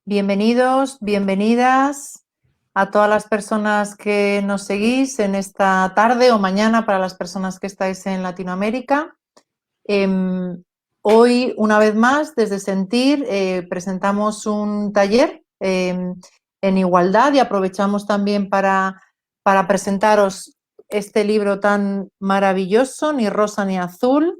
Bienvenidos, bienvenidas a todas las personas que nos seguís en esta tarde o mañana para las personas que estáis en Latinoamérica. Hoy, una vez más, desde Sentir, presentamos un taller en igualdad y aprovechamos también para presentaros este libro tan maravilloso, Ni rosa ni azul,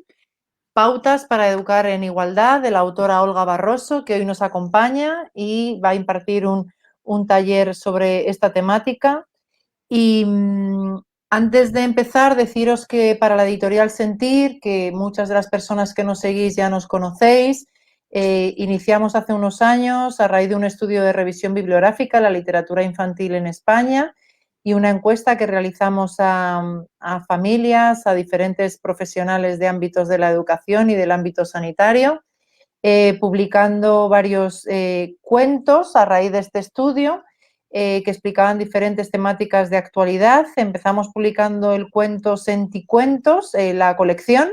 Pautas para educar en igualdad, de la autora Olga Barroso, que hoy nos acompaña y va a impartir un taller sobre esta temática. Y antes de empezar, deciros que para la editorial Sentir, que muchas de las personas que nos seguís ya nos conocéis, iniciamos hace unos años, a raíz de un estudio de revisión bibliográfica, la literatura infantil en España, y una encuesta que realizamos a familias, a diferentes profesionales de ámbitos de la educación y del ámbito sanitario, publicando varios cuentos a raíz de este estudio que explicaban diferentes temáticas de actualidad. Empezamos publicando el cuento Senticuentos, la colección,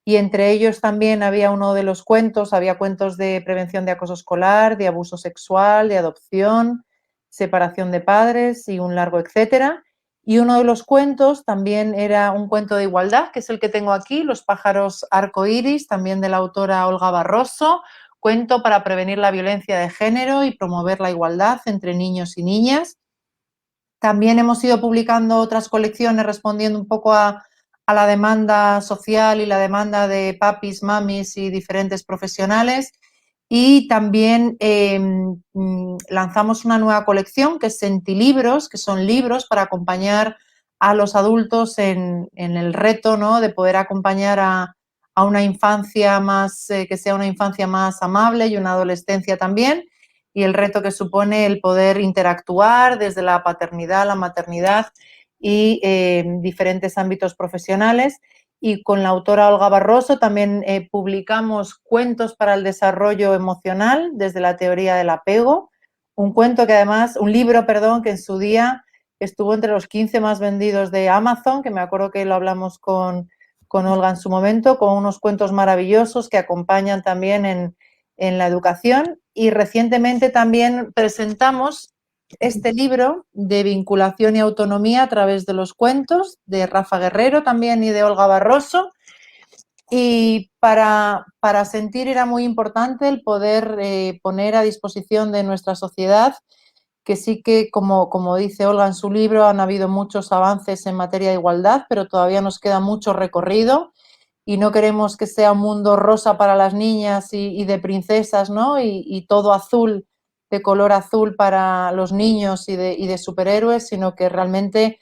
y entre ellos también había uno de los cuentos, había cuentos de prevención de acoso escolar, de abuso sexual, de adopción, separación de padres y un largo etcétera. Y uno de los cuentos también era un cuento de igualdad, que es el que tengo aquí, Los pájaros arcoíris, también de la autora Olga Barroso, cuento para prevenir la violencia de género y promover la igualdad entre niños y niñas. También hemos ido publicando otras colecciones respondiendo un poco a la demanda social y la demanda de papis, mamis y diferentes profesionales. Y también lanzamos una nueva colección que es Sentilibros, que son libros para acompañar a los adultos en el reto, ¿no?, de poder acompañar a una infancia más, que sea una infancia más amable y una adolescencia también, y el reto que supone el poder interactuar desde la paternidad, la maternidad y diferentes ámbitos profesionales. Y con la autora Olga Barroso también publicamos Cuentos para el desarrollo emocional desde la teoría del apego, un cuento que además, un libro, perdón, que en su día estuvo entre los 15 más vendidos de Amazon, que me acuerdo que lo hablamos con Olga en su momento, con unos cuentos maravillosos que acompañan también en la educación. Y recientemente también presentamos este libro de vinculación y autonomía a través de los cuentos de Rafa Guerrero también y de Olga Barroso. Y para Sentir era muy importante el poder poner a disposición de nuestra sociedad, que sí que, como dice Olga en su libro, han habido muchos avances en materia de igualdad, pero todavía nos queda mucho recorrido y no queremos que sea un mundo rosa para las niñas y de princesas, ¿no? Y todo azul, de color azul para los niños y de superhéroes, sino que realmente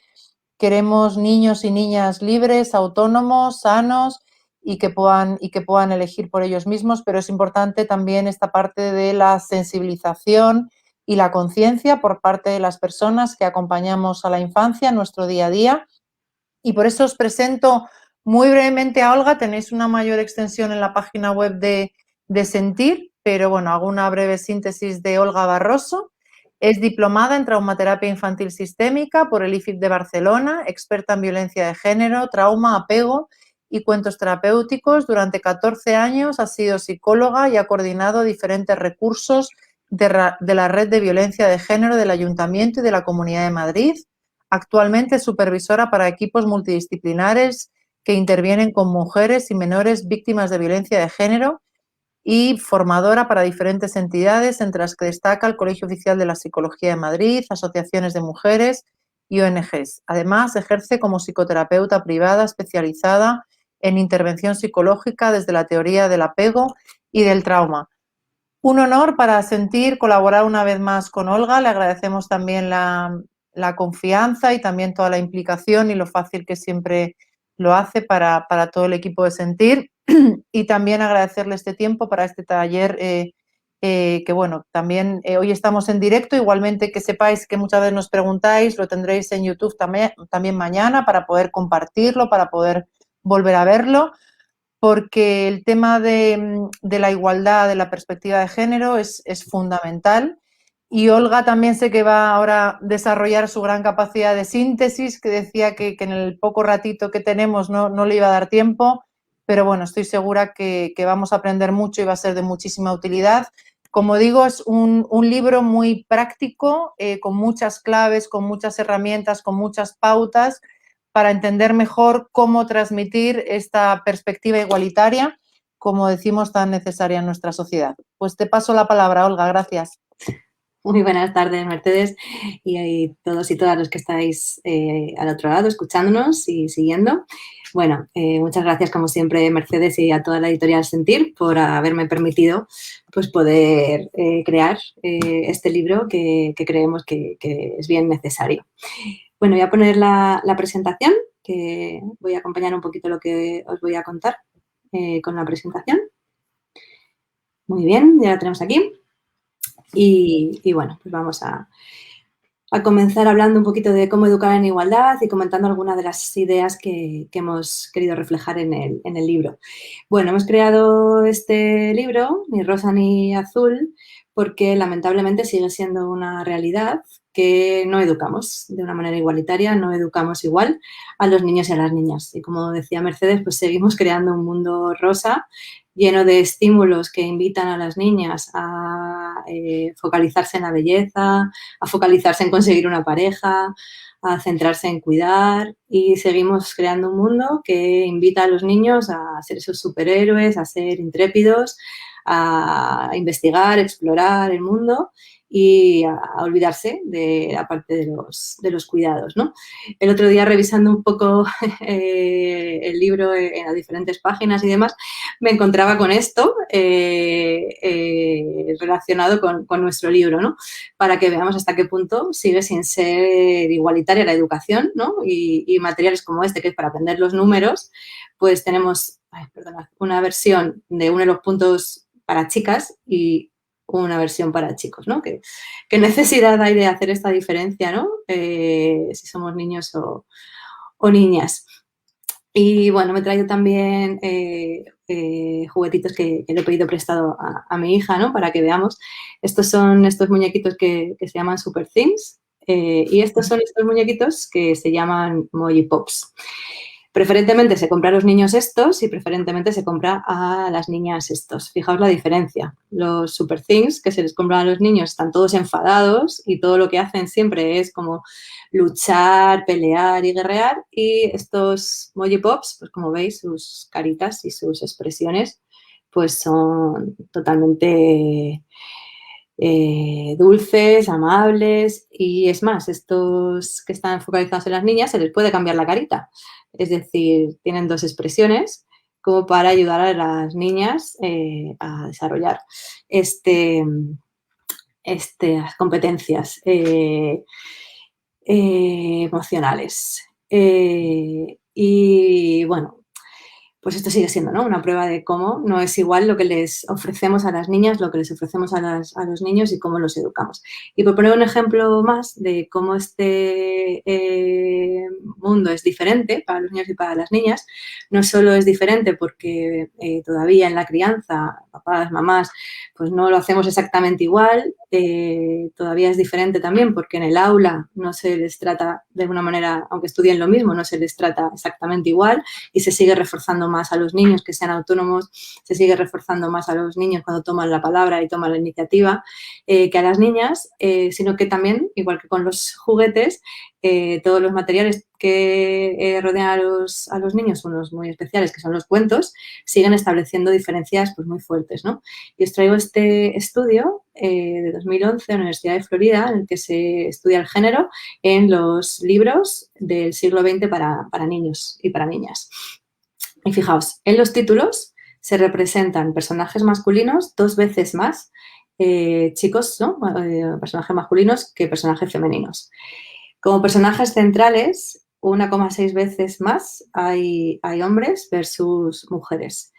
queremos niños y niñas libres, autónomos, sanos y que puedan elegir por ellos mismos, pero es importante también esta parte de la sensibilización y la conciencia por parte de las personas que acompañamos a la infancia en nuestro día a día. Y por eso os presento muy brevemente a Olga. Tenéis una mayor extensión en la página web de Sentir, pero bueno, hago una breve síntesis de Olga Barroso. Es diplomada en traumaterapia infantil sistémica por el IFIP de Barcelona, experta en violencia de género, trauma, apego y cuentos terapéuticos. Durante 14 años ha sido psicóloga y ha coordinado diferentes recursos de la red de violencia de género del Ayuntamiento y de la Comunidad de Madrid. Actualmente es supervisora para equipos multidisciplinares que intervienen con mujeres y menores víctimas de violencia de género y formadora para diferentes entidades, entre las que destaca el Colegio Oficial de la Psicología de Madrid, asociaciones de mujeres y ONGs. Además, ejerce como psicoterapeuta privada especializada en intervención psicológica desde la teoría del apego y del trauma. Un honor para Sentir colaborar una vez más con Olga. Le agradecemos también la confianza y también toda la implicación y lo fácil que siempre lo hace para todo el equipo de Sentir. Y también agradecerle este tiempo para este taller que bueno, también hoy estamos en directo, igualmente que sepáis que muchas veces nos preguntáis, lo tendréis en YouTube también mañana para poder compartirlo, para poder volver a verlo, porque el tema de la igualdad, de la perspectiva de género es fundamental. Y Olga también sé que va ahora a desarrollar su gran capacidad de síntesis, que decía que en el poco ratito que tenemos no le iba a dar tiempo, pero bueno, estoy segura que vamos a aprender mucho y va a ser de muchísima utilidad. Como digo, es un libro muy práctico, con muchas claves, con muchas herramientas, con muchas pautas para entender mejor cómo transmitir esta perspectiva igualitaria, como decimos, tan necesaria en nuestra sociedad. Pues te paso la palabra, Olga, gracias. Muy buenas tardes, Mercedes, y todos y todas los que estáis al otro lado escuchándonos y siguiendo. Bueno, muchas gracias como siempre, Mercedes, y a toda la editorial Sentir por haberme permitido pues, poder crear este libro que creemos que es bien necesario. Bueno, voy a poner la presentación, que voy a acompañar un poquito lo que os voy a contar con la presentación. Muy bien, ya la tenemos aquí. Y bueno, pues vamos a comenzar hablando un poquito de cómo educar en igualdad y comentando algunas de las ideas que hemos querido reflejar en el libro. Bueno, hemos creado este libro, Ni rosa ni azul, porque lamentablemente sigue siendo una realidad que no educamos de una manera igualitaria, no educamos igual a los niños y a las niñas. Y como decía Mercedes, pues seguimos creando un mundo rosa lleno de estímulos que invitan a las niñas a focalizarse en la belleza, a focalizarse en conseguir una pareja, a centrarse en cuidar, y seguimos creando un mundo que invita a los niños a ser esos superhéroes, a ser intrépidos, a investigar, explorar el mundo y a olvidarse de la parte de los cuidados, ¿no? El otro día, revisando un poco el libro en las diferentes páginas y demás, me encontraba con esto relacionado con nuestro libro, ¿no? Para que veamos hasta qué punto sigue sin ser igualitaria la educación, ¿no? Y materiales como este, que es para aprender los números, pues tenemos una versión de uno de los puntos para chicas y una versión para chicos, ¿no? ¿Qué necesidad hay de hacer esta diferencia, ¿no? Si somos niños o niñas. Y bueno, me he traído también juguetitos que le he pedido prestado a mi hija, ¿no? Para que veamos. Estos son estos muñequitos que se llaman Super Things, y estos son estos muñequitos que se llaman Moji Pops. Preferentemente se compra a los niños estos y preferentemente se compra a las niñas estos. Fijaos la diferencia. Los Super Things que se les compran a los niños están todos enfadados y todo lo que hacen siempre es como luchar, pelear y guerrear. Y estos Moji Pops, pues como veis, sus caritas y sus expresiones pues son totalmente dulces, amables, y es más, estos que están focalizados en las niñas se les puede cambiar la carita. Es decir, tienen dos expresiones como para ayudar a las niñas a desarrollar estas competencias emocionales. Y bueno, pues esto sigue siendo, ¿no? Una prueba de cómo no es igual lo que les ofrecemos a las niñas, lo que les ofrecemos a los niños y cómo los educamos. Y por poner un ejemplo más de cómo este mundo es diferente para los niños y para las niñas, no solo es diferente porque todavía en la crianza, papás, mamás, pues no lo hacemos exactamente igual, todavía es diferente también porque en el aula no se les trata de una manera, aunque estudien lo mismo, no se les trata exactamente igual y se sigue reforzando más a los niños que sean autónomos, se sigue reforzando más a los niños cuando toman la palabra y toman la iniciativa que a las niñas, sino que también, igual que con los juguetes, todos los materiales que rodean a los niños, unos muy especiales que son los cuentos, siguen estableciendo diferencias pues, muy fuertes, ¿no? Y os traigo este estudio de 2011 de la Universidad de Florida en el que se estudia el género en los libros del siglo XX para niños y para niñas. Y fijaos, en los títulos se representan personajes masculinos 2 veces más chicos, ¿no? Personajes masculinos que personajes femeninos. Como personajes centrales, 1,6 veces más hay hombres versus mujeres.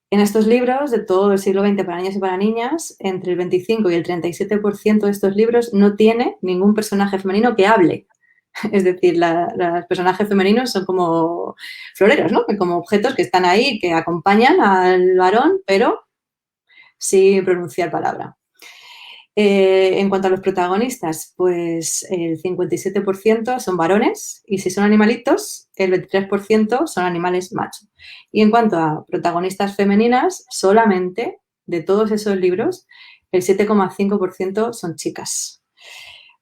En estos libros de todo el siglo XX para niños y para niñas, entre el 25 y el 37% de estos libros no tiene ningún personaje femenino que hable. Es decir, los personajes femeninos son como floreros, ¿no? Como objetos que están ahí, que acompañan al varón, pero sin pronunciar palabra. En cuanto a los protagonistas, pues el 57% son varones y si son animalitos, el 23% son animales macho. Y en cuanto a protagonistas femeninas, solamente de todos esos libros, el 7,5% son chicas.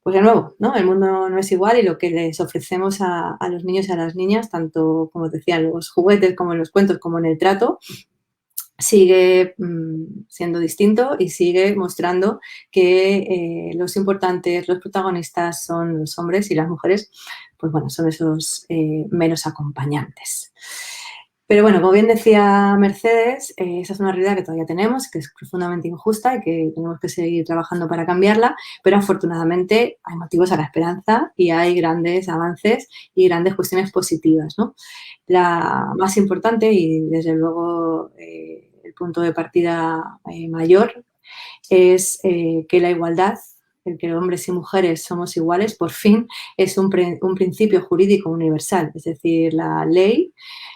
Pues de nuevo, ¿no? El mundo no es igual y lo que les ofrecemos a los niños y a las niñas, tanto, como os decía, en los juguetes, como en los cuentos, como en el trato, sigue siendo distinto y sigue mostrando que los importantes, los protagonistas son los hombres y las mujeres, pues bueno, son esos menos acompañantes. Pero bueno, como bien decía Mercedes, esa es una realidad que todavía tenemos, que es profundamente injusta y que tenemos que seguir trabajando para cambiarla, pero afortunadamente hay motivos a la esperanza y hay grandes avances y grandes cuestiones positivas, ¿no? La más importante y desde luego el punto de partida mayor es que la igualdad, el que hombres y mujeres somos iguales, por fin es un principio jurídico universal. Es decir, la ley,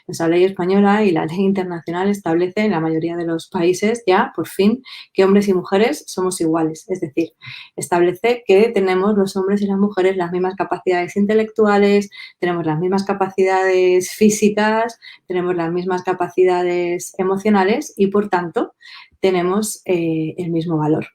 nuestra ley española y la ley internacional establece en la mayoría de los países ya, por fin, que hombres y mujeres somos iguales. Es decir, establece que tenemos los hombres y las mujeres las mismas capacidades intelectuales, tenemos las mismas capacidades físicas, tenemos las mismas capacidades emocionales y, por tanto, tenemos el mismo valor.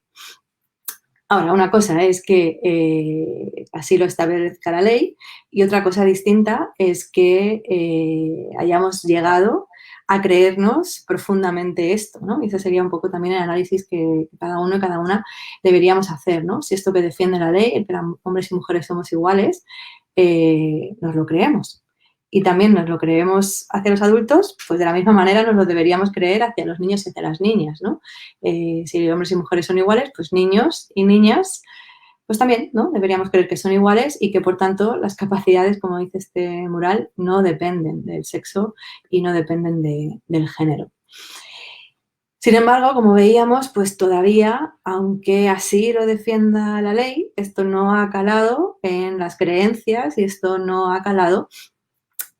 Ahora, una cosa es que así lo establezca la ley y otra cosa distinta es que hayamos llegado a creernos profundamente esto, ¿no? Y ese sería un poco también el análisis que cada uno y cada una deberíamos hacer, ¿no? Si esto que defiende la ley, el que hombres y mujeres somos iguales, nos lo creemos. Y también nos lo creemos hacia los adultos, pues de la misma manera nos lo deberíamos creer hacia los niños y hacia las niñas, ¿no? Si hombres y mujeres son iguales, pues niños y niñas, pues también, ¿no? Deberíamos creer que son iguales y que, por tanto, las capacidades, como dice este mural, no dependen del sexo y no dependen del género. Sin embargo, como veíamos, pues todavía, aunque así lo defienda la ley, esto no ha calado en las creencias y esto no ha calado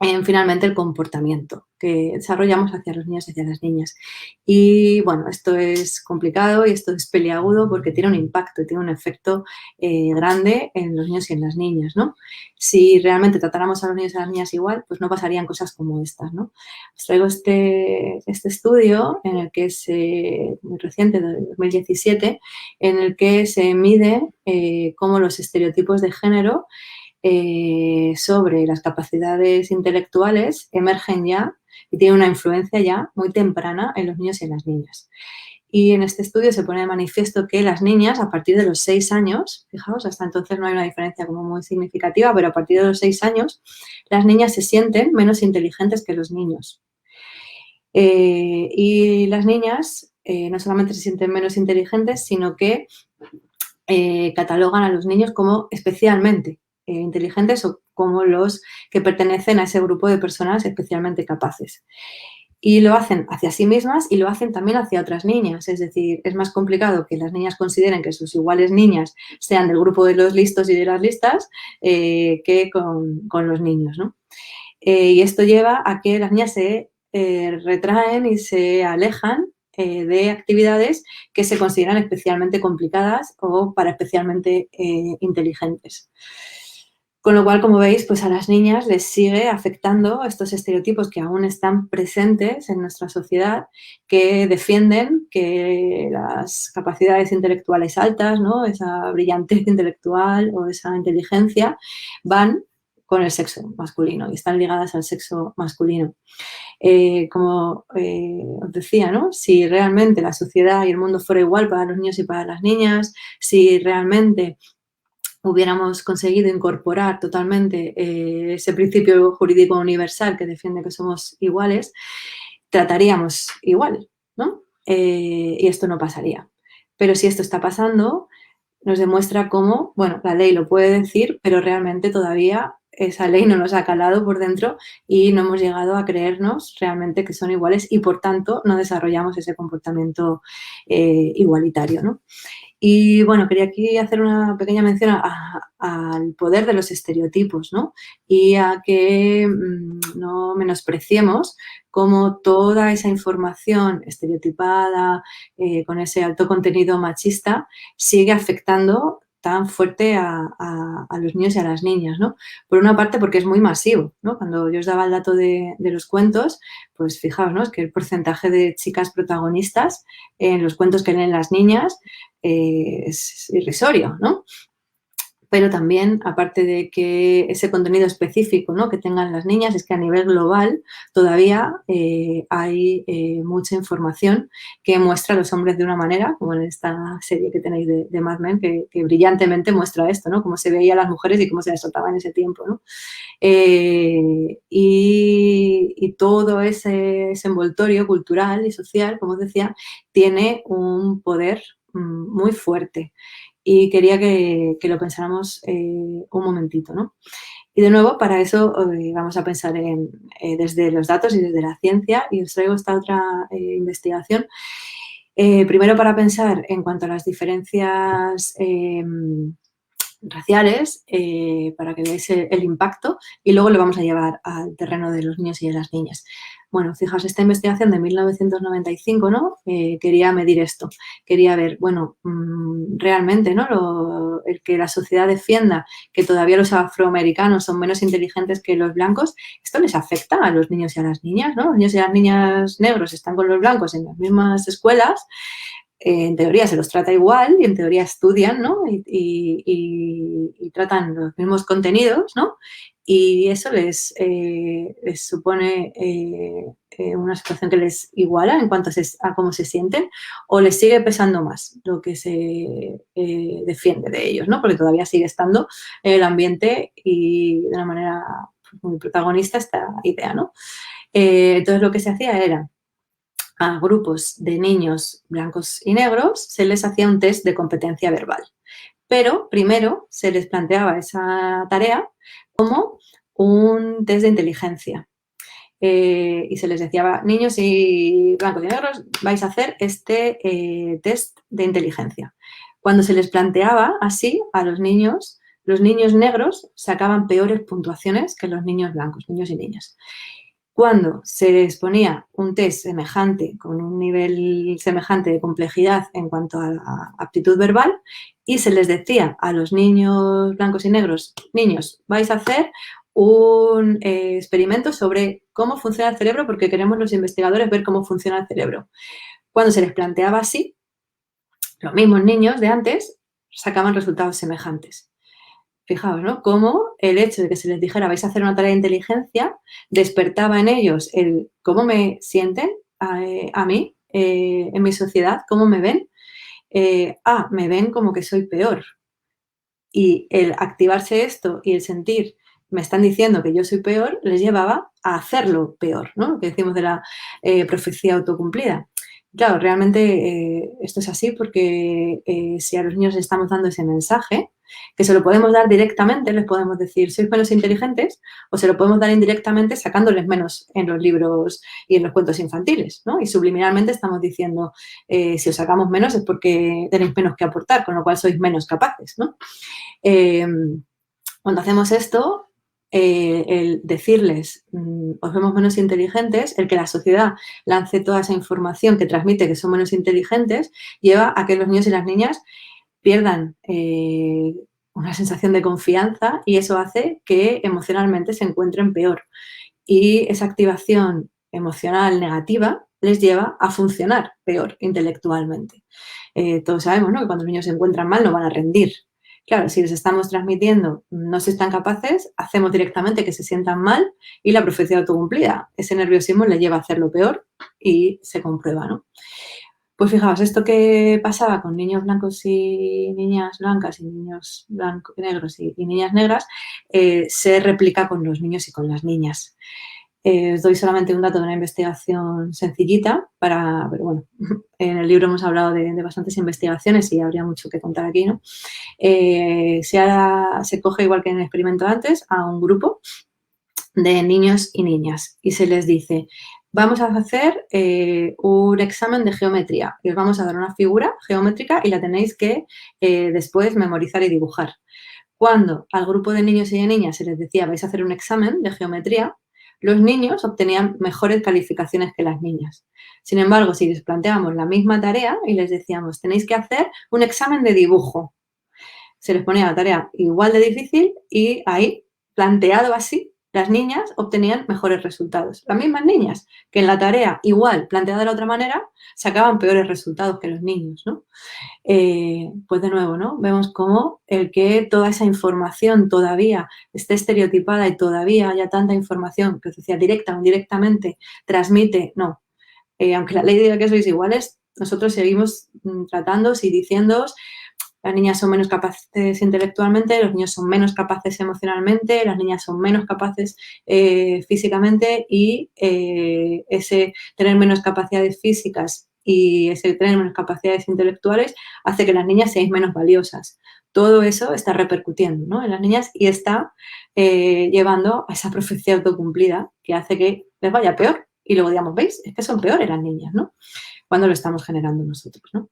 en finalmente el comportamiento que desarrollamos hacia los niños y hacia las niñas. Y bueno, esto es complicado y esto es peliagudo porque tiene un impacto, tiene un efecto grande en los niños y en las niñas, ¿no? Si realmente tratáramos a los niños y a las niñas igual, pues no pasarían cosas como estas, ¿no? Os traigo este estudio en el que es muy reciente, de 2017, en el que se mide cómo los estereotipos de género sobre las capacidades intelectuales emergen ya y tienen una influencia ya muy temprana en los niños y en las niñas. Y en este estudio se pone de manifiesto que las niñas, a partir de los 6 años, fijaos, hasta entonces no hay una diferencia como muy significativa, pero a partir de los 6 años, las niñas se sienten menos inteligentes que los niños. Y las niñas no solamente se sienten menos inteligentes, sino que catalogan a los niños como especialmente inteligentes o como los que pertenecen a ese grupo de personas especialmente capaces. Y lo hacen hacia sí mismas y lo hacen también hacia otras niñas. Es decir, es más complicado que las niñas consideren que sus iguales niñas sean del grupo de los listos y de las listas que con los niños, ¿no? Y esto lleva a que las niñas se retraen y se alejan de actividades que se consideran especialmente complicadas o para especialmente inteligentes. Con lo cual, como veis, pues a las niñas les sigue afectando estos estereotipos que aún están presentes en nuestra sociedad, que defienden que las capacidades intelectuales altas, ¿no? Esa brillantez intelectual o esa inteligencia van con el sexo masculino y están ligadas al sexo masculino. Como os decía, ¿no? Si realmente la sociedad y el mundo fuera igual para los niños y para las niñas, si realmente hubiéramos conseguido incorporar totalmente ese principio jurídico universal que defiende que somos iguales, trataríamos igual, ¿no? Y esto no pasaría. Pero si esto está pasando, nos demuestra cómo, bueno, la ley lo puede decir, pero realmente todavía esa ley no nos ha calado por dentro y no hemos llegado a creernos realmente que son iguales y, por tanto, no desarrollamos ese comportamiento igualitario, ¿no? Y bueno, quería aquí hacer una pequeña mención al poder de los estereotipos, ¿no? Y a que no menospreciemos cómo toda esa información estereotipada, con ese alto contenido machista, sigue afectando tan fuerte a los niños y a las niñas, ¿no? Por una parte porque es muy masivo, ¿no? Cuando yo os daba el dato de los cuentos, pues fijaos, ¿no? Es que el porcentaje de chicas protagonistas en los cuentos que leen las niñas es irrisorio, ¿no? Pero también, aparte de que ese contenido específico, ¿no?, que tengan las niñas, es que a nivel global todavía hay mucha información que muestra a los hombres de una manera, como en esta serie que tenéis de Mad Men, que brillantemente muestra esto, ¿no?, cómo se veía a las mujeres y cómo se les trataba en ese tiempo, ¿no? Y todo ese envoltorio cultural y social, como os decía, tiene un poder muy fuerte. Y quería que lo pensáramos un momentito, ¿no? Y de nuevo, para eso vamos a pensar desde los datos y desde la ciencia, y os traigo esta otra investigación. Primero para pensar en cuanto a las diferencias raciales, para que veáis el impacto, y luego lo vamos a llevar al terreno de los niños y de las niñas. Bueno, fijaos, esta investigación de 1995, ¿no? Quería medir esto, quería ver, bueno, realmente, ¿no?, el que la sociedad defienda que todavía los afroamericanos son menos inteligentes que los blancos, ¿esto les afecta a los niños y a las niñas, ¿no? Los niños y las niñas negros están con los blancos en las mismas escuelas, en teoría se los trata igual y en teoría estudian, ¿no? Y tratan los mismos contenidos, ¿no? Y eso les supone una situación que les iguala en cuanto a cómo se sienten, o les sigue pesando más lo que se defiende de ellos, ¿no? Porque todavía sigue estando en el ambiente y de una manera muy protagonista esta idea, ¿no? Entonces lo que se hacía era, a grupos de niños blancos y negros se les hacía un test de competencia verbal. Pero primero se les planteaba esa tarea como un test de inteligencia. Y se les decía, niños y blancos y negros, vais a hacer este test de inteligencia. Cuando se les planteaba así a los niños negros sacaban peores puntuaciones que los niños blancos, niños y niñas. Cuando se les ponía un test semejante, con un nivel semejante de complejidad en cuanto a la aptitud verbal, y se les decía a los niños blancos y negros, niños, vais a hacer un experimento sobre cómo funciona el cerebro, porque queremos los investigadores ver cómo funciona el cerebro. Cuando se les planteaba así, los mismos niños de antes sacaban resultados semejantes. Fijaos, ¿no?, cómo el hecho de que se les dijera vais a hacer una tarea de inteligencia despertaba en ellos el cómo me sienten a mí en mi sociedad, cómo me ven. Me ven como que soy peor. Y el activarse esto y el sentir me están diciendo que yo soy peor les llevaba a hacerlo peor, ¿no? Lo que decimos de la profecía autocumplida. Claro, realmente esto es así porque si a los niños les estamos dando ese mensaje, que se lo podemos dar directamente, les podemos decir, sois menos inteligentes, o se lo podemos dar indirectamente sacándoles menos en los libros y en los cuentos infantiles, ¿no? Y subliminalmente estamos diciendo, si os sacamos menos es porque tenéis menos que aportar, con lo cual sois menos capaces, ¿no? Cuando hacemos esto, el decirles, os vemos menos inteligentes, el que la sociedad lance toda esa información que transmite que son menos inteligentes, lleva a que los niños y las niñas pierdan una sensación de confianza y eso hace que emocionalmente se encuentren peor. Y esa activación emocional negativa les lleva a funcionar peor intelectualmente. Todos sabemos, ¿no?, que cuando los niños se encuentran mal no van a rendir. Claro, si les estamos transmitiendo no se están capaces, hacemos directamente que se sientan mal y la profecía autocumplida. Ese nerviosismo les lleva a hacerlo peor y se comprueba, ¿no? Pues fijaos, esto que pasaba con niños blancos y niñas blancas y niños negros y niñas negras se replica con los niños y con las niñas. Os doy solamente un dato de una investigación sencillita, pero bueno, en el libro hemos hablado de bastantes investigaciones y habría mucho que contar aquí, ¿no? Se coge, igual que en el experimento antes, a un grupo de niños y niñas y se les dice, vamos a hacer un examen de geometría y os vamos a dar una figura geométrica y la tenéis que después memorizar y dibujar. Cuando al grupo de niños y de niñas se les decía, vais a hacer un examen de geometría, los niños obtenían mejores calificaciones que las niñas. Sin embargo, si les planteábamos la misma tarea y les decíamos, tenéis que hacer un examen de dibujo, se les ponía la tarea igual de difícil y ahí, planteado así, las niñas obtenían mejores resultados. Las mismas niñas que en la tarea igual, planteada de la otra manera, sacaban peores resultados que los niños, ¿no? Pues de nuevo, ¿no? Vemos cómo el que toda esa información todavía esté estereotipada y todavía haya tanta información que os decía directa o indirectamente transmite, no. Aunque la ley diga que sois iguales, nosotros seguimos tratándoos y diciéndoos las niñas son menos capaces intelectualmente, los niños son menos capaces emocionalmente, las niñas son menos capaces físicamente y ese tener menos capacidades físicas y ese tener menos capacidades intelectuales hace que las niñas seáis menos valiosas. Todo eso está repercutiendo, ¿no?, en las niñas y está llevando a esa profecía autocumplida que hace que les vaya peor. Y luego digamos, ¿veis? Es que son peores las niñas, ¿no?, cuando lo estamos generando nosotros, ¿no?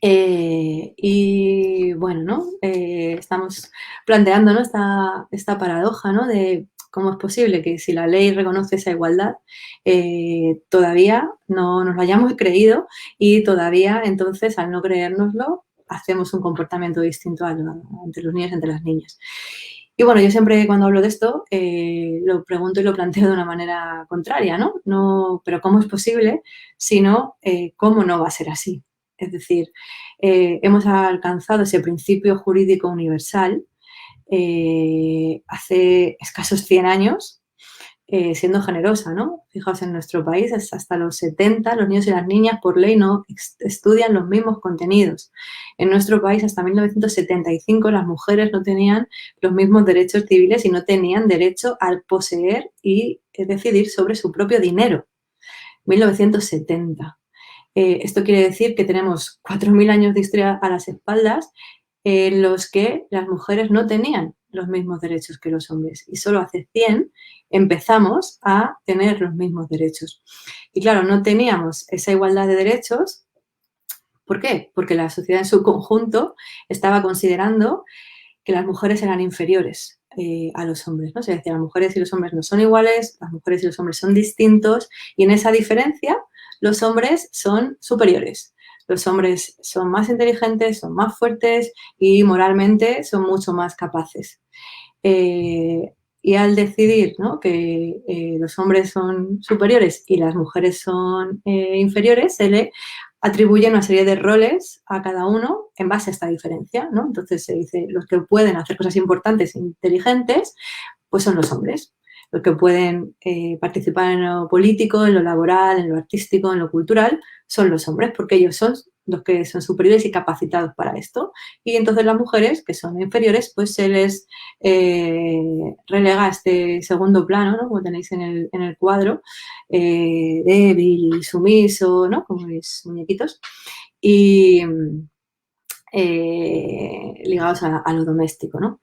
Y bueno, ¿no? Estamos planteando, ¿no?, esta paradoja, ¿no?, de cómo es posible que si la ley reconoce esa igualdad, todavía no nos lo hayamos creído y todavía entonces al no creérnoslo hacemos un comportamiento distinto entre los niños y entre las niñas. Y bueno, yo siempre cuando hablo de esto lo pregunto y lo planteo de una manera contraria, ¿no? No, pero ¿cómo es posible? Sino, ¿cómo no va a ser así? Es decir, hemos alcanzado ese principio jurídico universal hace escasos 100 años, siendo generosa, ¿no? Fijaos, en nuestro país hasta los 70 los niños y las niñas por ley no estudian los mismos contenidos. En nuestro país hasta 1975 las mujeres no tenían los mismos derechos civiles y no tenían derecho al poseer y decidir sobre su propio dinero. 1970. Esto quiere decir que tenemos 4.000 años de historia a las espaldas en los que las mujeres no tenían los mismos derechos que los hombres y solo hace 100 empezamos a tener los mismos derechos. Y claro, no teníamos esa igualdad de derechos. ¿Por qué? Porque la sociedad en su conjunto estaba considerando que las mujeres eran inferiores a los hombres, ¿no? Se decía, las mujeres y los hombres no son iguales, las mujeres y los hombres son distintos y en esa diferencia los hombres son superiores. Los hombres son más inteligentes, son más fuertes y moralmente son mucho más capaces. Y al decidir, ¿no?, que los hombres son superiores y las mujeres son inferiores, se le atribuye una serie de roles a cada uno en base a esta diferencia, ¿no? Entonces se dice, los que pueden hacer cosas importantes e inteligentes, pues son los hombres. Los que pueden participar en lo político, en lo laboral, en lo artístico, en lo cultural, son los hombres, porque ellos son los que son superiores y capacitados para esto. Y entonces las mujeres, que son inferiores, pues se les relega a este segundo plano, ¿no?, como tenéis en el cuadro, débil y sumiso, ¿no?, como mis muñequitos, y ligados a lo doméstico, ¿no?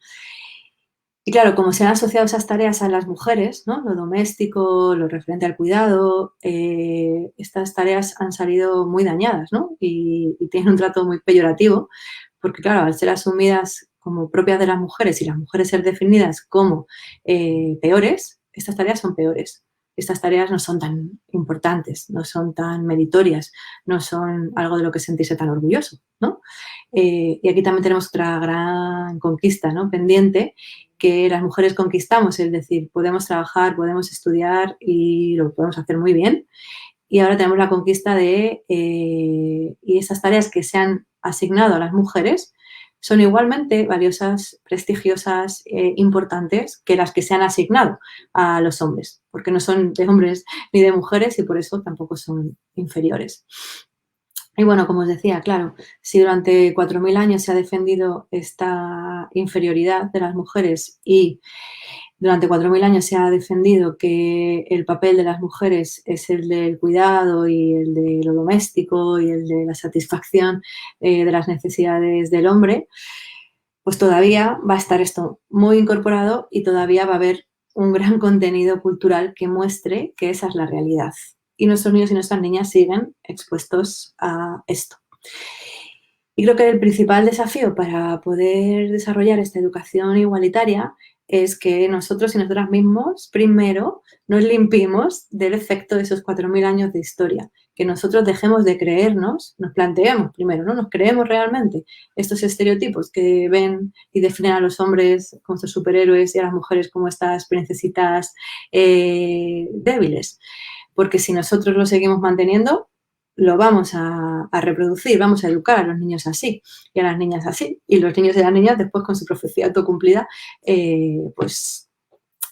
Y claro, como se han asociado esas tareas a las mujeres, ¿no?, lo doméstico, lo referente al cuidado, estas tareas han salido muy dañadas, ¿no? Y tienen un trato muy peyorativo, porque claro, al ser asumidas como propias de las mujeres y las mujeres ser definidas como peores, estas tareas son peores. Estas tareas no son tan importantes, no son tan meritorias, no son algo de lo que sentirse tan orgulloso, ¿no? Y aquí también tenemos otra gran conquista, ¿no?, pendiente, que las mujeres conquistamos, es decir, podemos trabajar, podemos estudiar y lo podemos hacer muy bien. Y ahora tenemos la conquista de, y esas tareas que se han asignado a las mujeres son igualmente valiosas, prestigiosas, importantes que las que se han asignado a los hombres, porque no son de hombres ni de mujeres y por eso tampoco son inferiores. Y bueno, como os decía, claro, si durante 4.000 años se ha defendido esta inferioridad de las mujeres y durante 4.000 años se ha defendido que el papel de las mujeres es el del cuidado y el de lo doméstico y el de la satisfacción de las necesidades del hombre, pues todavía va a estar esto muy incorporado y todavía va a haber un gran contenido cultural que muestre que esa es la realidad. Y nuestros niños y nuestras niñas siguen expuestos a esto. Y creo que el principal desafío para poder desarrollar esta educación igualitaria es que nosotros y nosotras mismos, primero, nos limpiemos del efecto de esos 4.000 años de historia, que nosotros dejemos de creernos, nos planteemos primero, ¿no? ¿Nos creemos realmente estos estereotipos que ven y definen a los hombres como estos superhéroes y a las mujeres como estas princesitas débiles? Porque si nosotros lo seguimos manteniendo, lo vamos a reproducir, vamos a educar a los niños así y a las niñas así. Y los niños y las niñas después con su profecía autocumplida, pues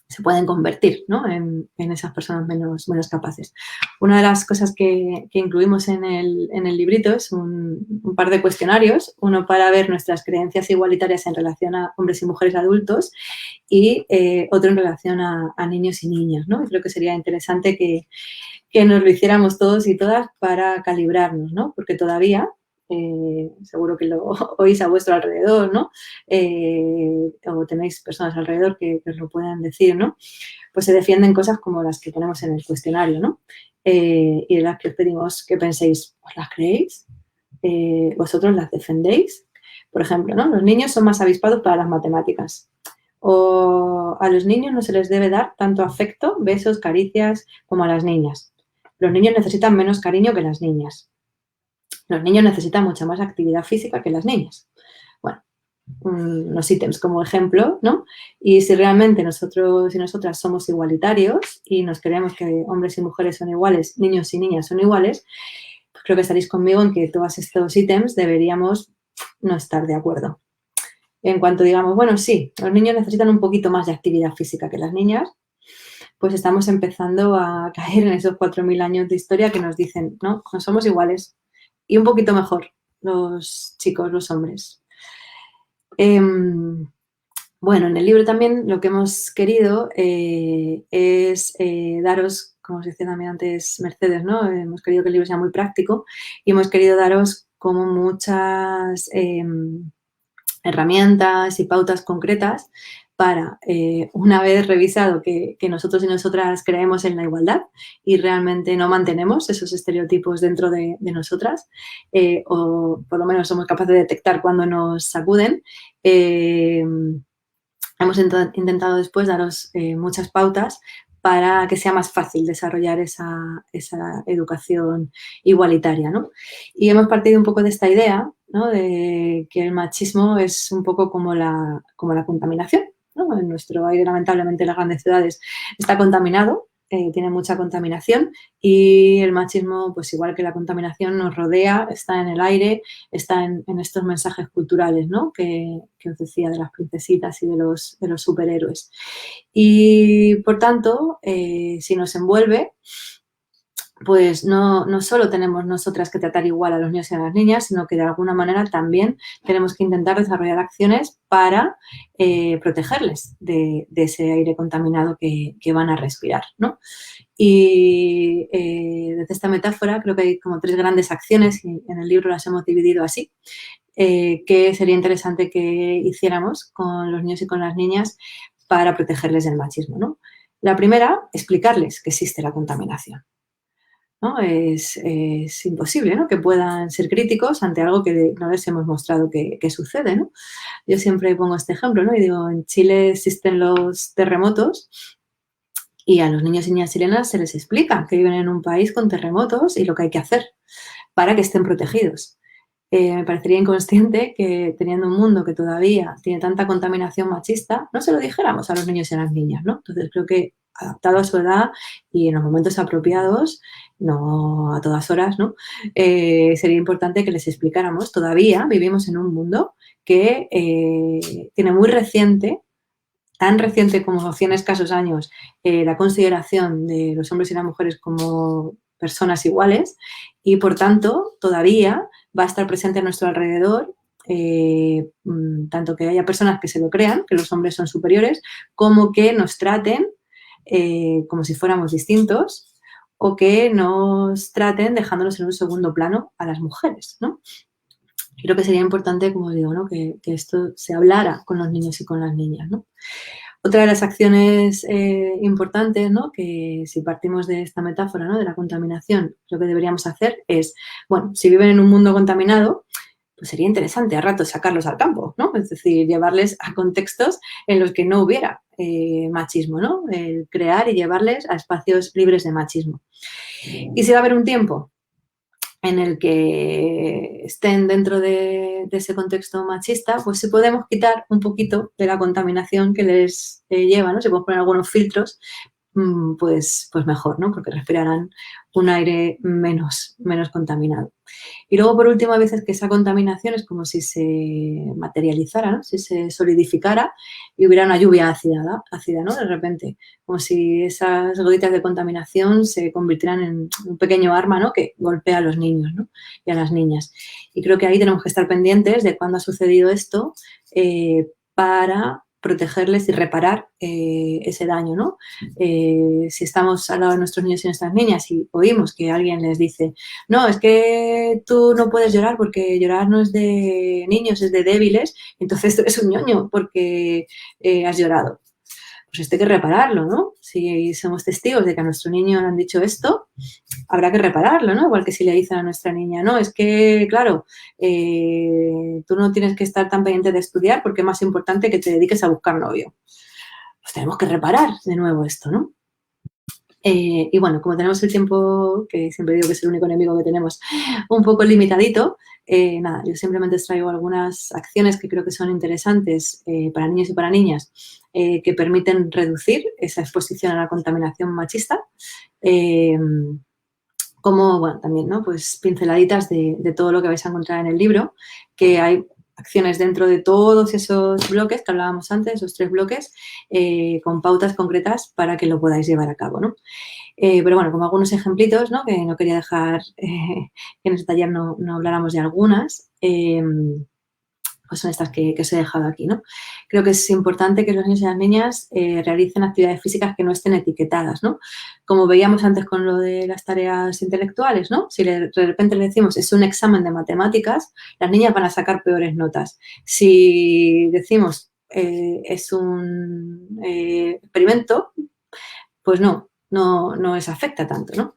se pueden convertir, ¿no? en esas personas menos capaces. Una de las cosas que incluimos en el librito es un par de cuestionarios, uno para ver nuestras creencias igualitarias en relación a hombres y mujeres adultos y otro en relación a niños y niñas, ¿no? Y creo que sería interesante que nos lo hiciéramos todos y todas para calibrarnos, ¿no? Porque todavía, seguro que lo oís a vuestro alrededor, ¿no? O tenéis personas alrededor que os lo puedan decir, ¿no? Pues se defienden cosas como las que ponemos en el cuestionario, ¿no? Y de las que os pedimos que penséis, ¿os las creéis? ¿Vosotros las defendéis? Por ejemplo, ¿no? Los niños son más avispados para las matemáticas. O a los niños no se les debe dar tanto afecto, besos, caricias, como a las niñas. Los niños necesitan menos cariño que las niñas. Los niños necesitan mucha más actividad física que las niñas. Bueno, unos ítems como ejemplo, ¿no? Y si realmente nosotros y nosotras somos igualitarios y nos creemos que hombres y mujeres son iguales, niños y niñas son iguales, pues creo que estaréis conmigo en que todos estos ítems deberíamos no estar de acuerdo. En cuanto digamos, bueno, sí, los niños necesitan un poquito más de actividad física que las niñas, pues estamos empezando a caer en esos 4.000 años de historia que nos dicen, no somos iguales y un poquito mejor los chicos, los hombres. Bueno, en el libro también lo que hemos querido es daros, como os decía también antes Mercedes, ¿no? Hemos querido que el libro sea muy práctico y hemos querido daros como muchas herramientas y pautas concretas para, una vez revisado que nosotros y nosotras creemos en la igualdad y realmente no mantenemos esos estereotipos dentro de nosotras, o por lo menos somos capaces de detectar cuando nos sacuden, hemos intentado después daros muchas pautas para que sea más fácil desarrollar esa educación igualitaria, ¿no? Y hemos partido un poco de esta idea, ¿no? De que el machismo es un poco como la contaminación, ¿no? En nuestro aire, lamentablemente, en las grandes ciudades está contaminado, tiene mucha contaminación y el machismo, pues igual que la contaminación, nos rodea, está en el aire, está en estos mensajes culturales, ¿no? Que os decía de las princesitas y de los superhéroes. Y, por tanto, si nos envuelve, pues no solo tenemos nosotras que tratar igual a los niños y a las niñas, sino que de alguna manera también tenemos que intentar desarrollar acciones para protegerles de ese aire contaminado que van a respirar, ¿no? Y desde esta metáfora creo que hay como 3 grandes acciones y en el libro las hemos dividido así, que sería interesante que hiciéramos con los niños y con las niñas para protegerles del machismo, ¿no? La primera, explicarles que existe la contaminación, ¿no? Es imposible, ¿no? Que puedan ser críticos ante algo que no les hemos mostrado que sucede, ¿no? Yo siempre pongo este ejemplo, ¿no? Y digo, en Chile existen los terremotos y a los niños y niñas chilenas se les explica que viven en un país con terremotos y lo que hay que hacer para que estén protegidos. Me parecería inconsciente que teniendo un mundo que todavía tiene tanta contaminación machista, no se lo dijéramos a los niños y a las niñas, ¿no? Entonces creo que adaptado a su edad y en los momentos apropiados, no a todas horas, ¿no? Sería importante que les explicáramos, todavía vivimos en un mundo que tiene muy reciente, tan reciente como 100 escasos años, la consideración de los hombres y las mujeres como personas iguales y, por tanto, todavía va a estar presente a nuestro alrededor, tanto que haya personas que se lo crean, que los hombres son superiores, como que nos traten como si fuéramos distintos o que nos traten dejándonos en un segundo plano a las mujeres, ¿no? Creo que sería importante, como digo, ¿no? que esto se hablara con los niños y con las niñas, ¿no? Otra de las acciones importantes, ¿no? Que si partimos de esta metáfora, ¿no? De la contaminación, lo que deberíamos hacer es, bueno, si viven en un mundo contaminado, pues sería interesante a ratos sacarlos al campo, ¿no? Es decir, llevarles a contextos en los que no hubiera machismo, ¿no? Crear y llevarles a espacios libres de machismo. Y si va a haber un tiempo en el que estén dentro de ese contexto machista, pues si podemos quitar un poquito de la contaminación que les lleva, ¿no? Si podemos poner algunos filtros, pues mejor, ¿no? Porque respirarán un aire menos contaminado. Y luego, por último, a veces que esa contaminación es como si se materializara, ¿no? Si se solidificara y hubiera una lluvia ácida, ¿no? De repente, como si esas gotitas de contaminación se convirtieran en un pequeño arma, ¿no? Que golpea a los niños, ¿no? Y a las niñas. Y creo que ahí tenemos que estar pendientes de cuándo ha sucedido esto para protegerles y reparar ese daño, ¿no? Si estamos al lado de nuestros niños y nuestras niñas y oímos que alguien les dice, no, es que tú no puedes llorar porque llorar no es de niños, es de débiles, entonces tú eres un ñoño porque has llorado. Pues esto hay que repararlo, ¿no? Si somos testigos de que a nuestro niño le han dicho esto, habrá que repararlo, ¿no? Igual que si le dicen a nuestra niña, no, es que, claro, tú no tienes que estar tan pendiente de estudiar porque es más importante que te dediques a buscar novio. Pues tenemos que reparar de nuevo esto, ¿no? Y bueno, como tenemos el tiempo, que siempre digo que es el único enemigo que tenemos, un poco limitadito, nada, yo simplemente os traigo algunas acciones que creo que son interesantes para niños y para niñas que permiten reducir esa exposición a la contaminación machista. Como, bueno, también, ¿no? Pues pinceladitas de todo lo que vais a encontrar en el libro, que hay acciones dentro de todos esos bloques que hablábamos antes, esos 3 bloques, con pautas concretas para que lo podáis llevar a cabo, ¿no? Pero bueno, como algunos ejemplitos, ¿no? Que no quería dejar que en este taller no habláramos de algunas, pues son estas que os he dejado aquí, ¿no? Creo que es importante que los niños y las niñas realicen actividades físicas que no estén etiquetadas, ¿no? Como veíamos antes con lo de las tareas intelectuales, ¿no? Si de repente le decimos es un examen de matemáticas, las niñas van a sacar peores notas. Si decimos es un experimento, pues no les afecta tanto, ¿no?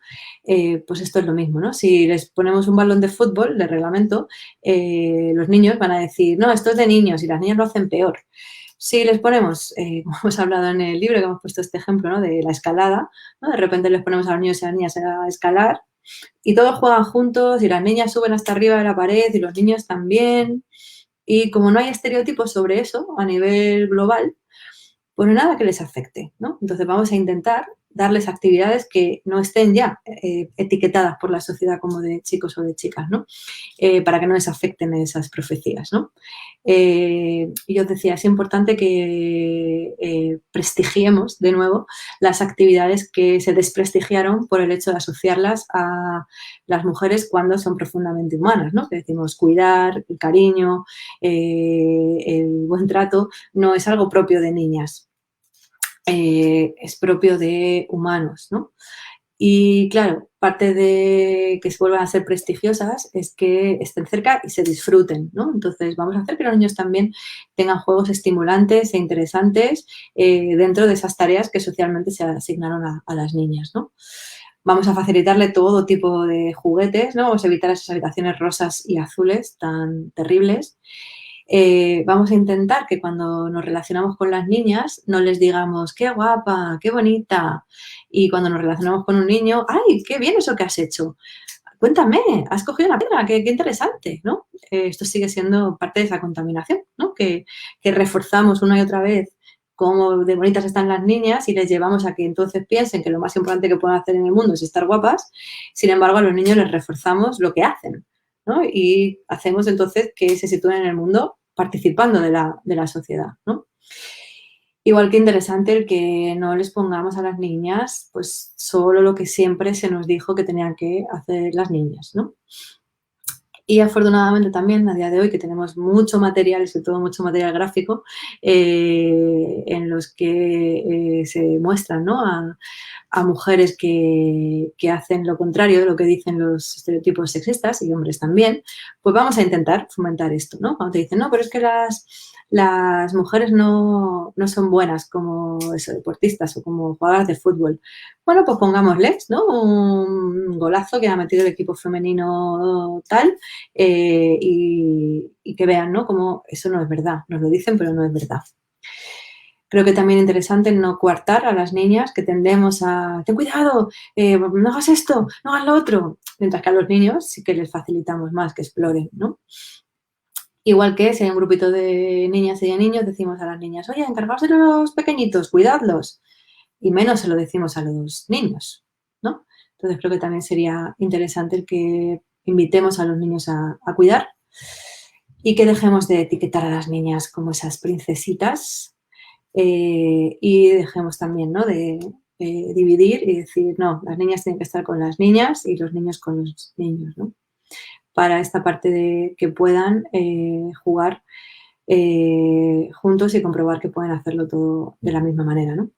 Pues esto es lo mismo, ¿no? Si les ponemos un balón de fútbol de reglamento, los niños van a decir, no, esto es de niños y las niñas lo hacen peor. Si les ponemos, como hemos hablado en el libro, que hemos puesto este ejemplo, ¿no? De la escalada, ¿no? De repente les ponemos a los niños y a las niñas a escalar y todos juegan juntos y las niñas suben hasta arriba de la pared y los niños también. Y como no hay estereotipos sobre eso a nivel global, pues no hay nada que les afecte, ¿no? Entonces vamos a intentar darles actividades que no estén ya etiquetadas por la sociedad como de chicos o de chicas, ¿no? Para que no les afecten esas profecías, ¿no? Y yo os decía, es importante que prestigiemos de nuevo las actividades que se desprestigiaron por el hecho de asociarlas a las mujeres cuando son profundamente humanas, ¿no? Que decimos cuidar, el cariño, el buen trato, no es algo propio de niñas. Es propio de humanos, ¿no? Y claro, parte de que se vuelvan a ser prestigiosas es que estén cerca y se disfruten, ¿no? Entonces vamos a hacer que los niños también tengan juegos estimulantes e interesantes dentro de esas tareas que socialmente se asignaron a las niñas, ¿no? Vamos a facilitarle todo tipo de juguetes, ¿no? Vamos a evitar esas habitaciones rosas y azules tan terribles. Vamos a intentar que cuando nos relacionamos con las niñas no les digamos qué guapa, qué bonita, y cuando nos relacionamos con un niño, ¡ay, qué bien eso que has hecho! Cuéntame, has cogido una piedra, qué interesante, ¿no? Esto sigue siendo parte de esa contaminación, ¿no? Que reforzamos una y otra vez cómo de bonitas están las niñas y les llevamos a que entonces piensen que lo más importante que pueden hacer en el mundo es estar guapas. Sin embargo, a los niños les reforzamos lo que hacen, ¿no? Y hacemos entonces que se sitúen en el mundo participando de la sociedad, ¿no? Igual que interesante el que no les pongamos a las niñas pues solo lo que siempre se nos dijo que tenían que hacer las niñas, ¿no? Y afortunadamente también a día de hoy que tenemos mucho material y sobre todo mucho material gráfico en los que se muestran, ¿no? a mujeres que hacen lo contrario de lo que dicen los estereotipos sexistas y hombres también, pues vamos a intentar fomentar esto, ¿no? Cuando te dicen, no, pero es que las mujeres no son buenas como deportistas o como jugadoras de fútbol. Bueno, pues pongámosles, ¿no? Un golazo que ha metido el equipo femenino tal y que vean, ¿no? Como eso no es verdad. Nos lo dicen, pero no es verdad. Creo que también interesante no coartar a las niñas, que tendemos a, ten cuidado, no hagas esto, no hagas lo otro, mientras que a los niños sí que les facilitamos más que exploren, ¿no? Igual que si hay un grupito de niñas y de niños, decimos a las niñas, oye, encargaos de los pequeñitos, cuidadlos. Y menos se lo decimos a los niños, ¿no? Entonces creo que también sería interesante el que invitemos a los niños a cuidar y que dejemos de etiquetar a las niñas como esas princesitas y dejemos también, ¿no?, de dividir y decir, no, las niñas tienen que estar con las niñas y los niños con los niños, ¿no? Para esta parte de que puedan jugar juntos y comprobar que pueden hacerlo todo de la misma manera, ¿no?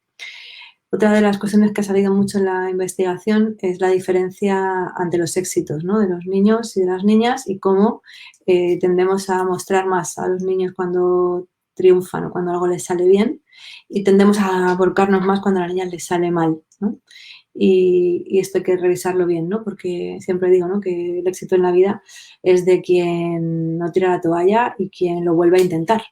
Otra de las cuestiones que ha salido mucho en la investigación es la diferencia ante los éxitos, ¿no?, de los niños y de las niñas y cómo tendemos a mostrar más a los niños cuando triunfan o cuando algo les sale bien y tendemos a volcarnos más cuando a las niñas les sale mal, ¿no? Y esto hay que revisarlo bien, ¿no? Porque siempre digo, ¿no?, que el éxito en la vida es de quien no tira la toalla y quien lo vuelve a intentar.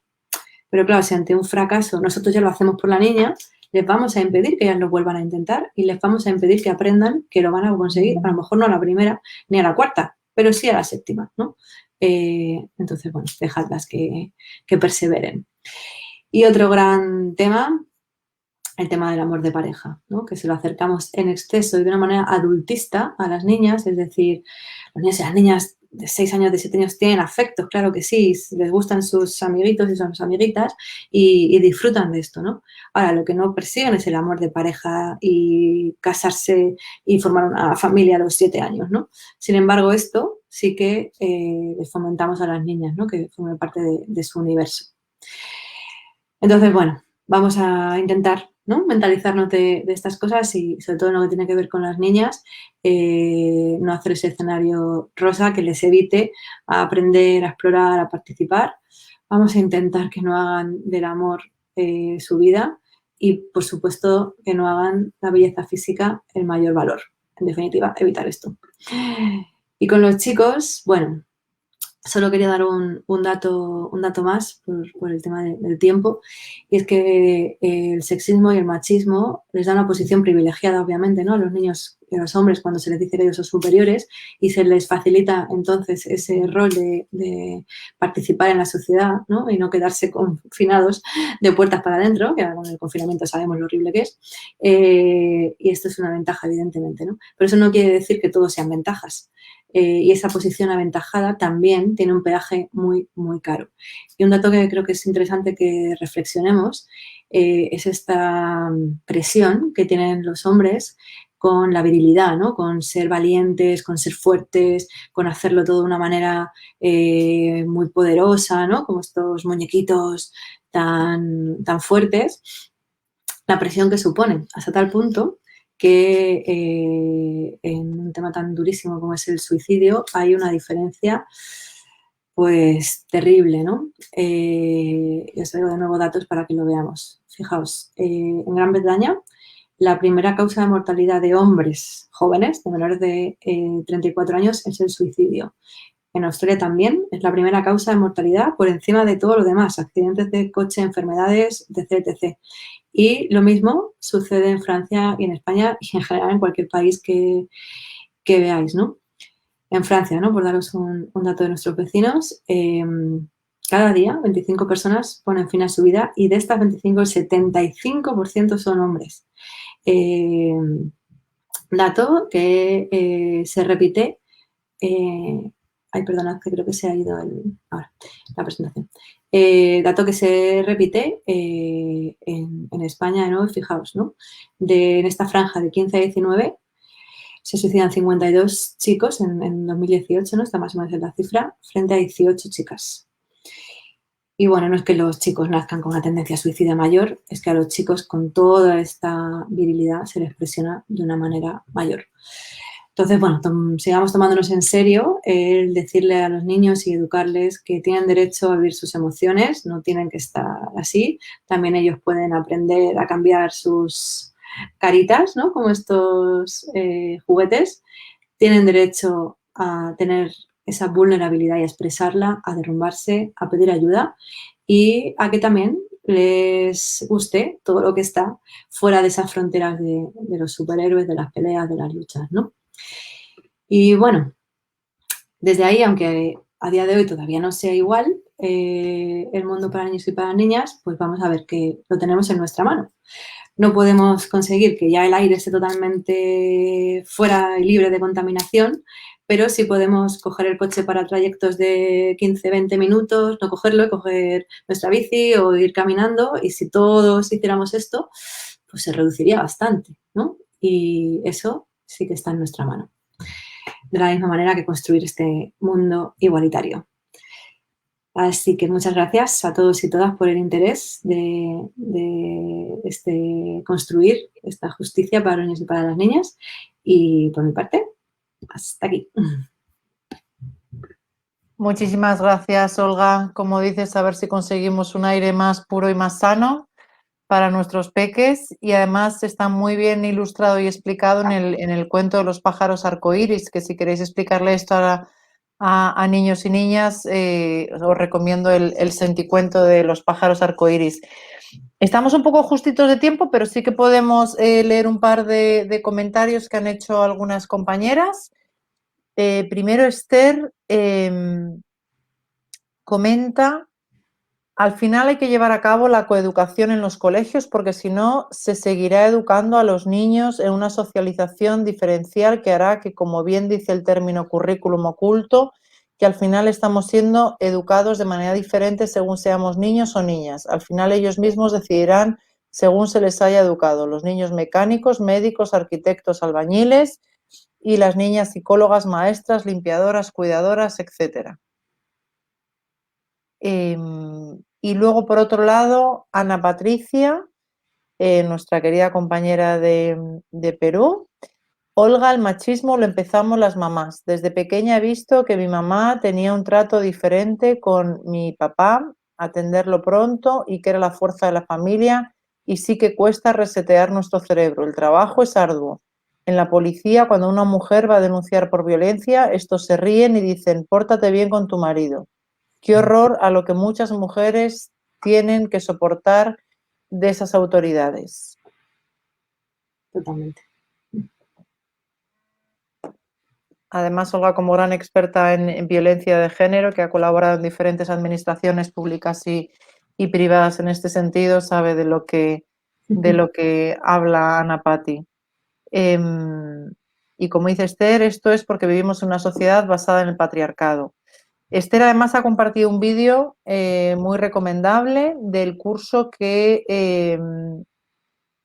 Pero claro, si ante un fracaso nosotros ya lo hacemos por la niña, les vamos a impedir que ellas lo vuelvan a intentar y les vamos a impedir que aprendan que lo van a conseguir, a lo mejor no a la primera ni a la cuarta, pero sí a la séptima, ¿no? Entonces, bueno, dejadlas que perseveren. Y otro gran tema, el tema del amor de pareja, ¿no?, que se lo acercamos en exceso y de una manera adultista a las niñas, es decir, los niños y las niñas de 6 años, de 7 años tienen afectos, claro que sí, les gustan sus amiguitos y sus amiguitas y disfrutan de esto, ¿no? Ahora, lo que no persiguen es el amor de pareja y casarse y formar una familia a los 7 años, ¿no? Sin embargo, esto sí que les fomentamos a las niñas, ¿no?, que formen parte de su universo. Entonces, bueno, vamos a intentar, ¿no?, mentalizarnos de estas cosas y sobre todo en lo que tiene que ver con las niñas, no hacer ese escenario rosa que les evite a aprender, a explorar, a participar. Vamos a intentar que no hagan del amor su vida y, por supuesto, que no hagan la belleza física el mayor valor. En definitiva, evitar esto. Y con los chicos, bueno, solo quería dar un dato más por el tema del tiempo, y es que el sexismo y el machismo les da una posición privilegiada, obviamente, ¿no?, a los niños y a los hombres cuando se les dice que ellos son superiores y se les facilita entonces ese rol de participar en la sociedad, ¿no?, y no quedarse confinados de puertas para adentro, que ahora con el confinamiento sabemos lo horrible que es, y esto es una ventaja, evidentemente, ¿no? Pero eso no quiere decir que todo sean ventajas. Y esa posición aventajada también tiene un peaje muy, muy caro. Y un dato que creo que es interesante que reflexionemos es esta presión que tienen los hombres con la virilidad, ¿no?, con ser valientes, con ser fuertes, con hacerlo todo de una manera muy poderosa, ¿no?, como estos muñequitos tan fuertes, la presión que supone, hasta tal punto que en un tema tan durísimo como es el suicidio hay una diferencia pues terrible, ¿no? Y os traigo de nuevo datos para que lo veamos. Fijaos, en Gran Bretaña la primera causa de mortalidad de hombres jóvenes, de menores de 34 años, es el suicidio. En Australia también es la primera causa de mortalidad por encima de todo lo demás, accidentes de coche, enfermedades, etc, etc. Y lo mismo sucede en Francia y en España y en general en cualquier país que veáis, ¿no? En Francia, ¿no?, por daros un dato de nuestros vecinos, cada día 25 personas ponen fin a su vida y de estas 25, el 75% son hombres. Dato que se repite. Ay, perdonad, que creo que se ha ido ahora la presentación. Dato que se repite en España, ¿no? Fijaos, ¿no?, en esta franja de 15 a 19 se suicidan 52 chicos en 2018, ¿no?, está más o menos en la cifra, frente a 18 chicas. Y bueno, no es que los chicos nazcan con una tendencia suicida mayor, es que a los chicos con toda esta virilidad se les presiona de una manera mayor. Entonces, bueno, sigamos tomándonos en serio el decirle a los niños y educarles que tienen derecho a vivir sus emociones, no tienen que estar así. También ellos pueden aprender a cambiar sus caritas, ¿no?, como estos juguetes. Tienen derecho a tener esa vulnerabilidad y a expresarla, a derrumbarse, a pedir ayuda y a que también les guste todo lo que está fuera de esas fronteras de los superhéroes, de las peleas, de las luchas, ¿no? Y bueno, desde ahí, aunque a día de hoy todavía no sea igual, el mundo para niños y para niñas, pues vamos a ver que lo tenemos en nuestra mano. No podemos conseguir que ya el aire esté totalmente fuera y libre de contaminación, pero sí podemos coger el coche para trayectos de 15, 20 minutos, no cogerlo y coger nuestra bici o ir caminando. Y si todos hiciéramos esto, pues se reduciría bastante, ¿no? Y eso sí que está en nuestra mano. De la misma manera que construir este mundo igualitario. Así que muchas gracias a todos y todas por el interés de construir esta justicia para los niños y para las niñas. Y por mi parte, hasta aquí. Muchísimas gracias, Olga. Como dices, a ver si conseguimos un aire más puro y más sano para nuestros peques, y además está muy bien ilustrado y explicado en el cuento de los pájaros arcoíris, que si queréis explicarle esto a niños y niñas, os recomiendo el senticuento de los pájaros arcoíris. Estamos un poco justitos de tiempo, pero sí que podemos leer un par de comentarios que han hecho algunas compañeras. Primero, Esther comenta: al final hay que llevar a cabo la coeducación en los colegios, porque si no se seguirá educando a los niños en una socialización diferencial que hará que, como bien dice el término currículum oculto, que al final estamos siendo educados de manera diferente según seamos niños o niñas. Al final ellos mismos decidirán según se les haya educado. Los niños mecánicos, médicos, arquitectos, albañiles, y las niñas psicólogas, maestras, limpiadoras, cuidadoras, etcétera. Y luego, por otro lado, Ana Patricia, nuestra querida compañera de Perú: Olga, el machismo lo empezamos las mamás. Desde pequeña he visto que mi mamá tenía un trato diferente con mi papá, atenderlo pronto y que era la fuerza de la familia, y sí que cuesta resetear nuestro cerebro. El trabajo es arduo. En la policía, cuando una mujer va a denunciar por violencia, estos se ríen y dicen: pórtate bien con tu marido. Qué horror a lo que muchas mujeres tienen que soportar de esas autoridades. Totalmente. Además, Olga, como gran experta en violencia de género, que ha colaborado en diferentes administraciones públicas y privadas en este sentido, sabe de lo que habla Ana Pati. Y como dice Esther, esto es porque vivimos en una sociedad basada en el patriarcado. Esther además ha compartido un vídeo muy recomendable del curso en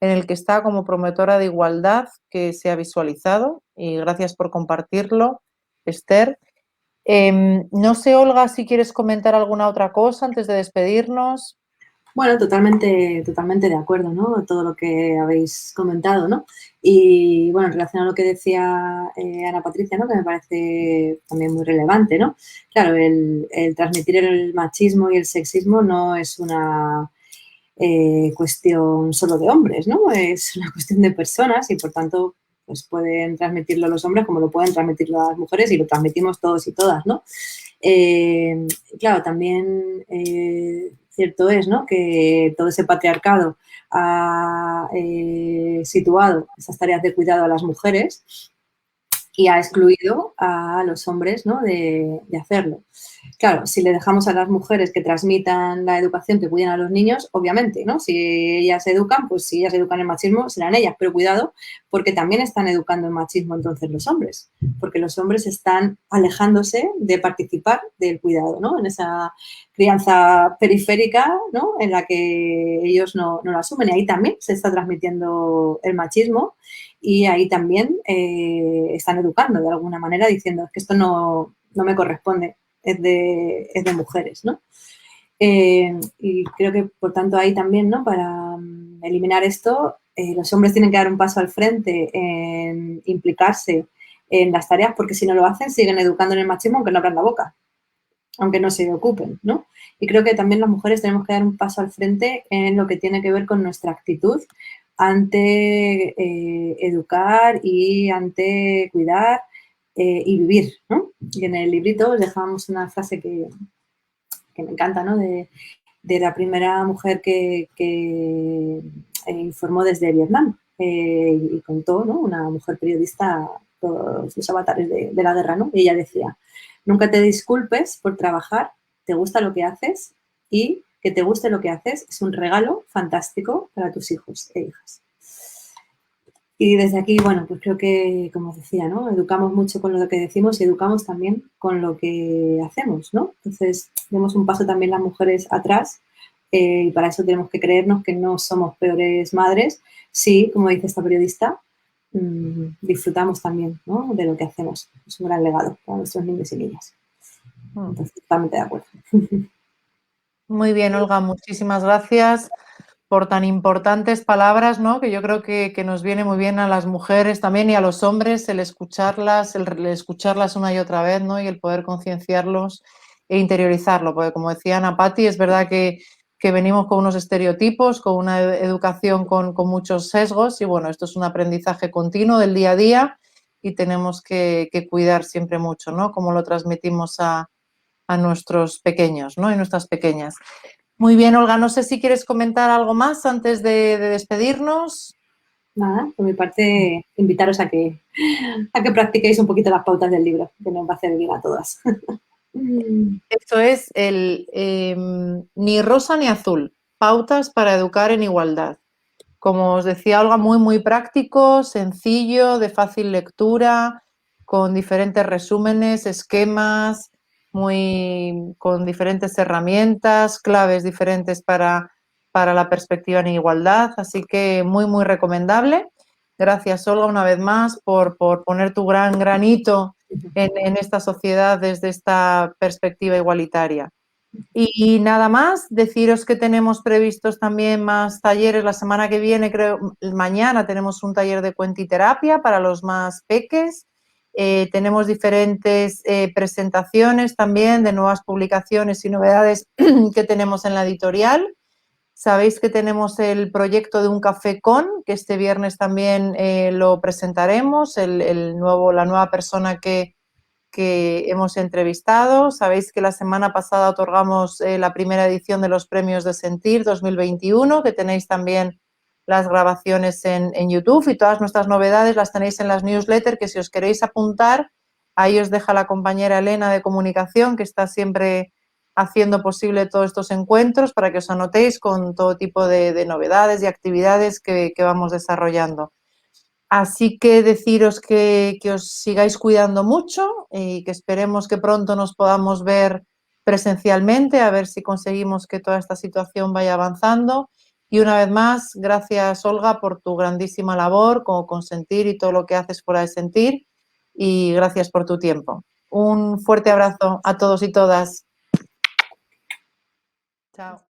el que está como promotora de igualdad, que se ha visualizado, y gracias por compartirlo, Esther. No sé, Olga, si quieres comentar alguna otra cosa antes de despedirnos. Bueno, totalmente de acuerdo, ¿no? Todo lo que habéis comentado, ¿no? Y bueno, en relación a lo que decía Ana Patricia, ¿no? Que me parece también muy relevante, ¿no? Claro, el transmitir el machismo y el sexismo no es una cuestión solo de hombres, ¿no? Es una cuestión de personas y, por tanto, pues pueden transmitirlo los hombres como lo pueden transmitir las mujeres, y lo transmitimos todos y todas, ¿no? Claro, también cierto es, ¿no? Que todo ese patriarcado ha situado esas tareas de cuidado a las mujeres y ha excluido a los hombres, ¿no? de hacerlo. Claro, si le dejamos a las mujeres que transmitan la educación, que cuiden a los niños, obviamente, ¿no? Si ellas educan, pues si ellas educan el machismo, serán ellas. Pero cuidado, porque también están educando el machismo entonces los hombres. Porque los hombres están alejándose de participar del cuidado, ¿no? En esa crianza periférica, ¿no? En la que ellos no lo asumen. Y ahí también se está transmitiendo el machismo, y ahí también están educando de alguna manera, diciendo que esto no me corresponde. Es de mujeres, ¿no? Y creo que, por tanto, ahí también, ¿no? Para eliminar esto, los hombres tienen que dar un paso al frente en implicarse en las tareas, porque si no lo hacen, siguen educando en el machismo, aunque no abran la boca, aunque no se ocupen, ¿no? Y creo que también las mujeres tenemos que dar un paso al frente en lo que tiene que ver con nuestra actitud ante educar y ante cuidar y vivir, ¿no? Y en el librito os dejamos una frase que me encanta, ¿no? De de la primera mujer que informó desde Vietnam y contó, ¿no? Una mujer periodista, todos los avatares de la guerra, ¿no? Y ella decía, nunca te disculpes por trabajar, te gusta lo que haces y que te guste lo que haces es un regalo fantástico para tus hijos e hijas. Y desde aquí, bueno, pues creo que, como os decía, ¿no? Educamos mucho con lo que decimos y educamos también con lo que hacemos, ¿no? Entonces, demos un paso también las mujeres atrás y para eso tenemos que creernos que no somos peores madres. Sí, como dice esta periodista, disfrutamos también, ¿no? De lo que hacemos. Es un gran legado para nuestros niños y niñas. Entonces, totalmente de acuerdo. Muy bien, Olga, muchísimas gracias por tan importantes palabras, ¿no? Que yo creo que nos viene muy bien a las mujeres también y a los hombres el escucharlas una y otra vez, ¿no? Y el poder concienciarlos e interiorizarlo, porque como decía Ana Patti, es verdad que venimos con unos estereotipos, con una educación con muchos sesgos y bueno, esto es un aprendizaje continuo del día a día y tenemos que cuidar siempre mucho, ¿no? Cómo lo transmitimos a nuestros pequeños, ¿no? Y nuestras pequeñas. Muy bien, Olga, no sé si quieres comentar algo más antes de despedirnos. Nada, por mi parte, invitaros a que practiquéis un poquito las pautas del libro, que nos va a hacer bien a todas. Esto es ni rosa ni azul, pautas para educar en igualdad. Como os decía Olga, muy, muy práctico, sencillo, de fácil lectura, con diferentes resúmenes, esquemas, con diferentes herramientas, claves diferentes para la perspectiva en igualdad. Así que muy, muy recomendable. Gracias, Olga, una vez más por poner tu gran granito en esta sociedad desde esta perspectiva igualitaria. Y nada más, deciros que tenemos previstos también más talleres la semana que viene, creo, mañana tenemos un taller de cuentiterapia para los más peques. Tenemos diferentes presentaciones también de nuevas publicaciones y novedades que tenemos en la editorial. Sabéis que tenemos el proyecto de un café con, que este viernes también lo presentaremos, la nueva persona que hemos entrevistado. Sabéis que la semana pasada otorgamos la primera edición de los premios de Sentir 2021, que tenéis también las grabaciones en YouTube y todas nuestras novedades las tenéis en las newsletters, que si os queréis apuntar, ahí os deja la compañera Elena de comunicación, que está siempre haciendo posible todos estos encuentros para que os anotéis con todo tipo de novedades y actividades que vamos desarrollando. Así que deciros que os sigáis cuidando mucho y que esperemos que pronto nos podamos ver presencialmente, a ver si conseguimos que toda esta situación vaya avanzando. Y una vez más, gracias, Olga, por tu grandísima labor como Consentir y todo lo que haces fuera de Sentir. Y gracias por tu tiempo. Un fuerte abrazo a todos y todas. Chao.